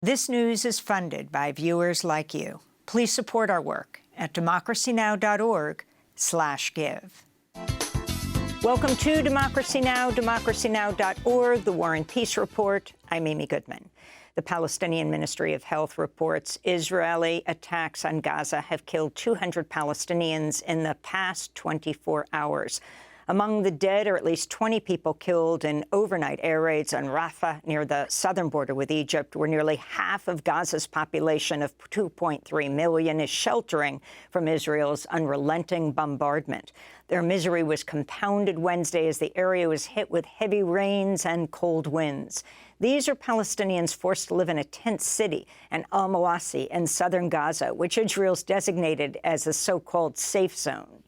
This news is funded by viewers like you. Please support our work at democracynow.org/give. Welcome to Democracy Now!, democracynow.org, the War and Peace Report. I'm Amy Goodman. The Palestinian Ministry of Health reports Israeli attacks on Gaza have killed 200 Palestinians in the past 24 hours. Among the dead are at least 20 people killed in overnight air raids on Rafah near the southern border with Egypt, where nearly half of Gaza's population of 2.3 million is sheltering from Israel's unrelenting bombardment. Their misery was compounded Wednesday as the area was hit with heavy rains and cold winds. These are Palestinians forced to live in a tent city, and Al-Mawasi in southern Gaza, which Israel's designated as a so-called safe zone.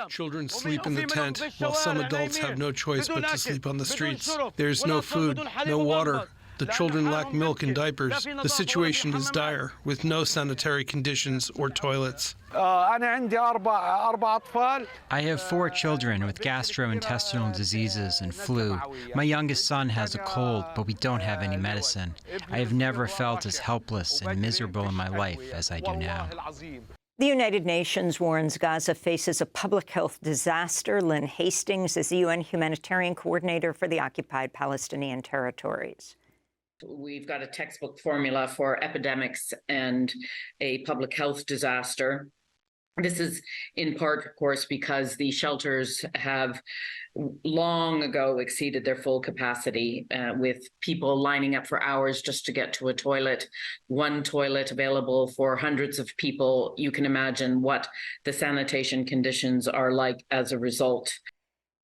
Children sleep in the tent, while some adults have no choice but to sleep on the streets. There's no food, no water. The children lack milk and diapers. The situation is dire, with no sanitary conditions or toilets. I have 4 children with gastrointestinal diseases and flu. My youngest son has a cold, but we don't have any medicine. I have never felt as helpless and miserable in my life as I do now. The United Nations warns Gaza faces a public health disaster. Lynn Hastings is the UN humanitarian coordinator for the occupied Palestinian territories. We've got a textbook formula for epidemics and a public health disaster. This is in part, of course, because the shelters have long ago exceeded their full capacity, with people lining up for hours just to get to a toilet, one toilet available for hundreds of people. You can imagine what the sanitation conditions are like as a result.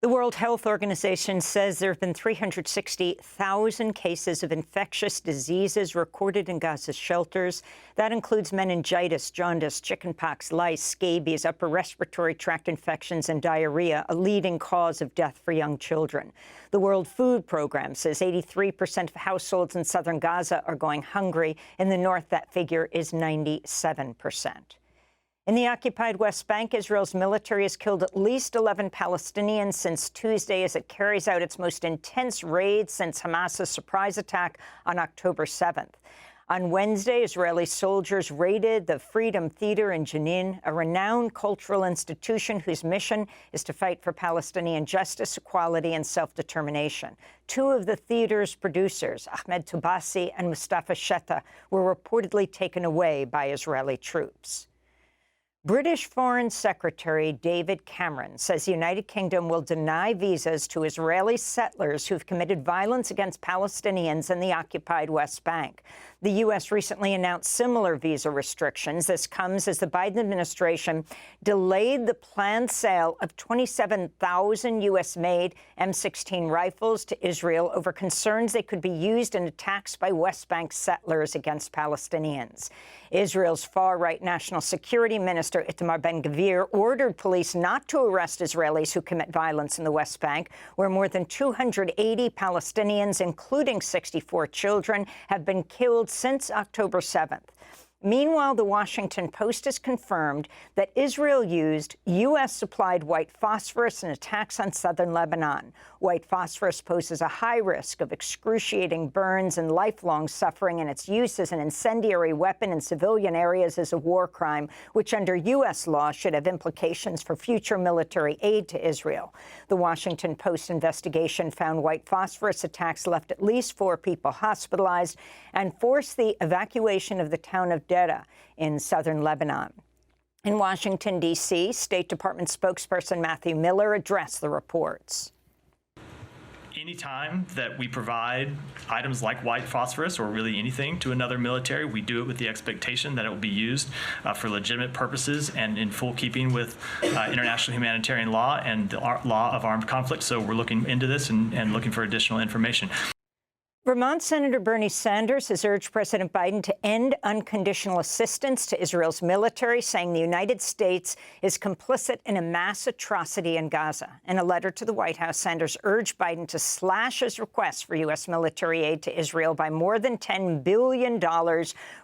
The World Health Organization says there have been 360,000 cases of infectious diseases recorded in Gaza's shelters. That includes meningitis, jaundice, chickenpox, lice, scabies, upper respiratory tract infections, and diarrhea, a leading cause of death for young children. The World Food Program says 83% of households in southern Gaza are going hungry. In the north, that figure is 97%. In the occupied West Bank, Israel's military has killed at least 11 Palestinians since Tuesday as it carries out its most intense raid since Hamas's surprise attack on October 7th. On Wednesday, Israeli soldiers raided the Freedom Theater in Jenin, a renowned cultural institution whose mission is to fight for Palestinian justice, equality, and self-determination. 2 of the theater's producers, Ahmed Tubasi and Mustafa Shetta, were reportedly taken away by Israeli troops. British Foreign Secretary David Cameron says the United Kingdom will deny visas to Israeli settlers who've committed violence against Palestinians in the occupied West Bank. The U.S. recently announced similar visa restrictions. This comes as the Biden administration delayed the planned sale of 27,000 U.S.-made M16 rifles to Israel over concerns they could be used in attacks by West Bank settlers against Palestinians. Israel's far-right National Security Minister Itamar Ben-Gvir ordered police not to arrest Israelis who commit violence in the West Bank, where more than 280 Palestinians, including 64 children, have been killed since October 7th. Meanwhile, the Washington Post has confirmed that Israel used U.S.-supplied white phosphorus in attacks on southern Lebanon. White phosphorus poses a high risk of excruciating burns and lifelong suffering, and its use as an incendiary weapon in civilian areas is a war crime, which under U.S. law should have implications for future military aid to Israel. The Washington Post investigation found white phosphorus attacks left at least 4 people hospitalized and forced the evacuation of the town of Dera in southern Lebanon. In Washington, D.C., State Department spokesperson Matthew Miller addressed the reports. Anytime that we provide items like white phosphorus or really anything to another military, we do it with the expectation that it will be used for legitimate purposes and in full keeping with international humanitarian law and the law of armed conflict. So we're looking into this and looking for additional information. Vermont Senator Bernie Sanders has urged President Biden to end unconditional assistance to Israel's military, saying the United States is complicit in a mass atrocity in Gaza. In a letter to the White House, Sanders urged Biden to slash his request for U.S. military aid to Israel by more than $10 billion,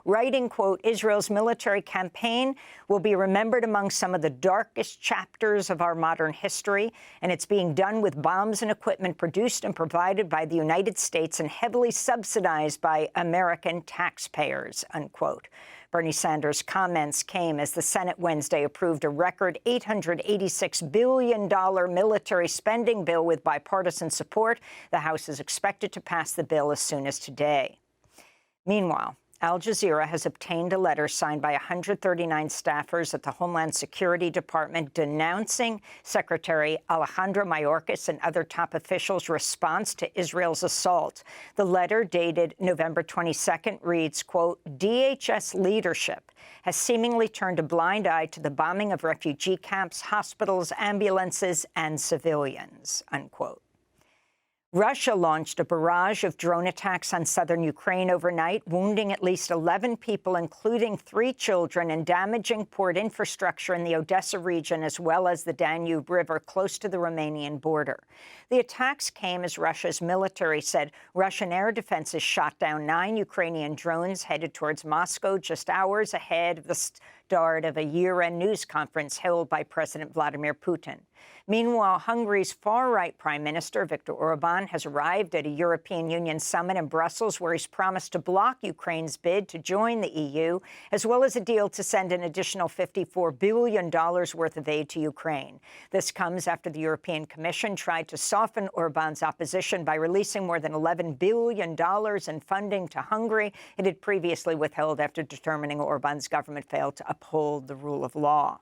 writing, quote, Israel's military campaign will be remembered among some of the darkest chapters of our modern history, and it's being done with bombs and equipment produced and provided by the United States and heavily heavily subsidized by American taxpayers, unquote. Bernie Sanders' comments came as the Senate Wednesday approved a record $886 billion military spending bill with bipartisan support. The House is expected to pass the bill as soon as today. Meanwhile, Al Jazeera has obtained a letter signed by 139 staffers at the Homeland Security Department denouncing Secretary Alejandro Mayorkas and other top officials' response to Israel's assault. The letter, dated November 22nd, reads, quote, DHS leadership has seemingly turned a blind eye to the bombing of refugee camps, hospitals, ambulances, and civilians, unquote. Russia launched a barrage of drone attacks on southern Ukraine overnight, wounding at least 11 people, including 3 children, and damaging port infrastructure in the Odessa region, as well as the Danube River close to the Romanian border. The attacks came as Russia's military said Russian air defenses shot down 9 Ukrainian drones headed towards Moscow just hours ahead of the start of a year-end news conference held by President Vladimir Putin. Meanwhile, Hungary's far-right Prime Minister Viktor Orban has arrived at a European Union summit in Brussels where he's promised to block Ukraine's bid to join the EU, as well as a deal to send an additional $54 billion worth of aid to Ukraine. This comes after the European Commission tried to soften Orban's opposition by releasing more than $11 billion in funding to Hungary it had previously withheld after determining Orban's government failed to uphold the rule of law.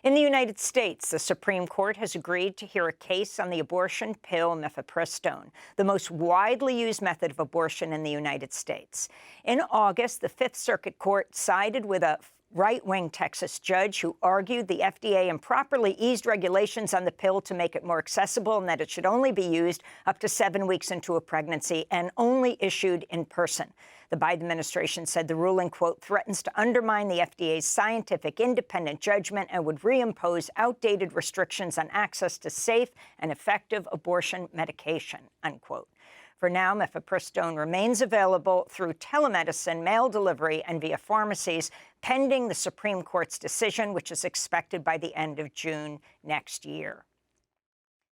In the United States, the Supreme Court has agreed to hear a case on the abortion pill mifepristone, the most widely used method of abortion in the United States. In August, the Fifth Circuit Court sided with a right-wing Texas judge who argued the FDA improperly eased regulations on the pill to make it more accessible and that it should only be used up to 7 weeks into a pregnancy and only issued in person. The Biden administration said the ruling, quote, threatens to undermine the FDA's scientific independent judgment and would reimpose outdated restrictions on access to safe and effective abortion medication, unquote. For now, mifepristone remains available through telemedicine, mail delivery, and via pharmacies, pending the Supreme Court's decision, which is expected by the end of June next year.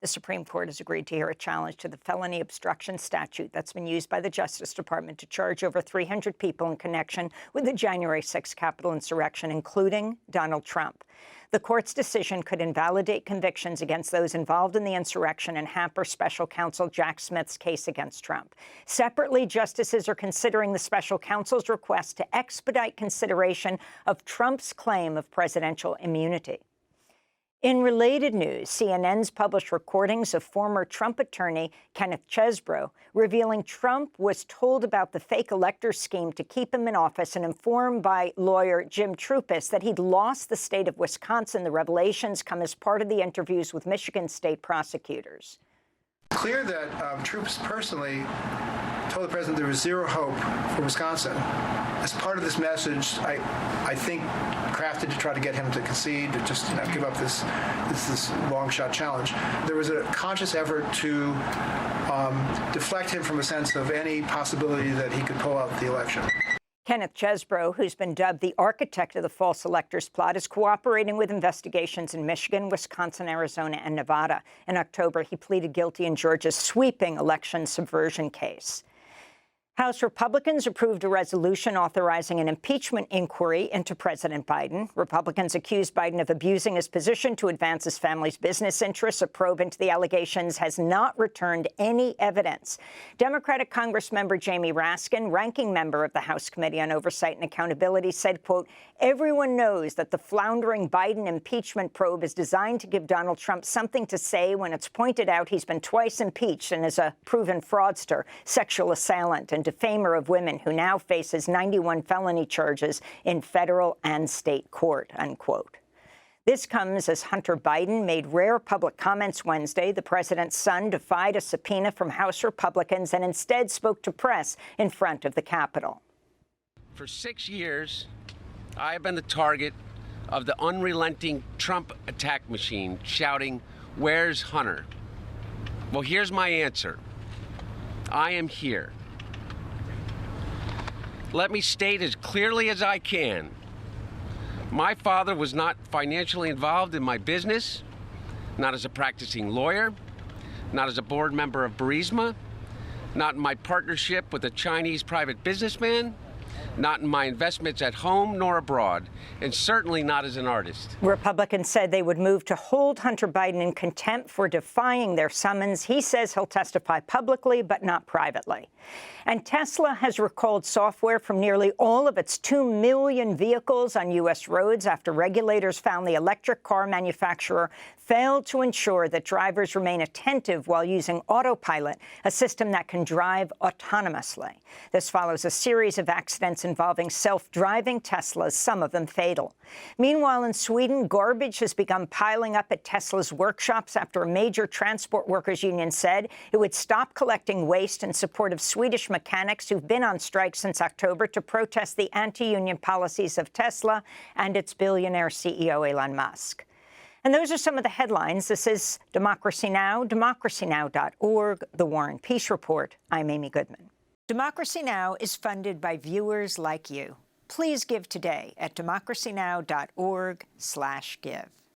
The Supreme Court has agreed to hear a challenge to the felony obstruction statute that's been used by the Justice Department to charge over 300 people in connection with the January 6th Capitol insurrection, including Donald Trump. The court's decision could invalidate convictions against those involved in the insurrection and hamper special counsel Jack Smith's case against Trump. Separately, justices are considering the special counsel's request to expedite consideration of Trump's claim of presidential immunity. In related news, CNN's published recordings of former Trump attorney Kenneth Chesebro revealing Trump was told about the fake elector scheme to keep him in office and informed by lawyer Jim Trupis that he'd lost the state of Wisconsin. The revelations come as part of the interviews with Michigan state prosecutors. Clear that Trupis personally told the president there was zero hope for Wisconsin. As part of this message, I think crafted to try to get him to concede, to just give up this long shot challenge. There was a conscious effort to deflect him from a sense of any possibility that he could pull out the election. Kenneth Chesebro, who's been dubbed the architect of the false electors plot, is cooperating with investigations in Michigan, Wisconsin, Arizona, and Nevada. In October, he pleaded guilty in Georgia's sweeping election subversion case. House Republicans approved a resolution authorizing an impeachment inquiry into President Biden. Republicans accused Biden of abusing his position to advance his family's business interests. A probe into the allegations has not returned any evidence. Democratic Congressmember Jamie Raskin, ranking member of the House Committee on Oversight and Accountability, said, quote, everyone knows that the floundering Biden impeachment probe is designed to give Donald Trump something to say when it's pointed out he's been twice impeached and is a proven fraudster, sexual assailant, and defamer of women who now faces 91 felony charges in federal and state court, unquote. This comes as Hunter Biden made rare public comments Wednesday. The president's son defied a subpoena from House Republicans and instead spoke to press in front of the Capitol. For 6 years, I have been the target of the unrelenting Trump attack machine, shouting, "Where's Hunter?" Well, here's my answer. I am here. Let me state as clearly as I can. My father was not financially involved in my business, not as a practicing lawyer, not as a board member of Burisma, not in my partnership with a Chinese private businessman, not in my investments at home nor abroad, and certainly not as an artist. Republicans said they would move to hold Hunter Biden in contempt for defying their summons. He says he'll testify publicly, but not privately. And Tesla has recalled software from nearly all of its 2 million vehicles on U.S. roads after regulators found the electric car manufacturer failed to ensure that drivers remain attentive while using autopilot, a system that can drive autonomously. This follows a series of accidents involving self-driving Teslas, some of them fatal. Meanwhile, in Sweden, garbage has begun piling up at Tesla's workshops after a major transport workers union said it would stop collecting waste in support of Swedish mechanics who've been on strike since October to protest the anti-union policies of Tesla and its billionaire CEO Elon Musk. And those are some of the headlines. This is Democracy Now!, democracynow.org, The War and Peace Report. I'm Amy Goodman. Democracy Now! Is funded by viewers like you. Please give today at democracynow.org/give.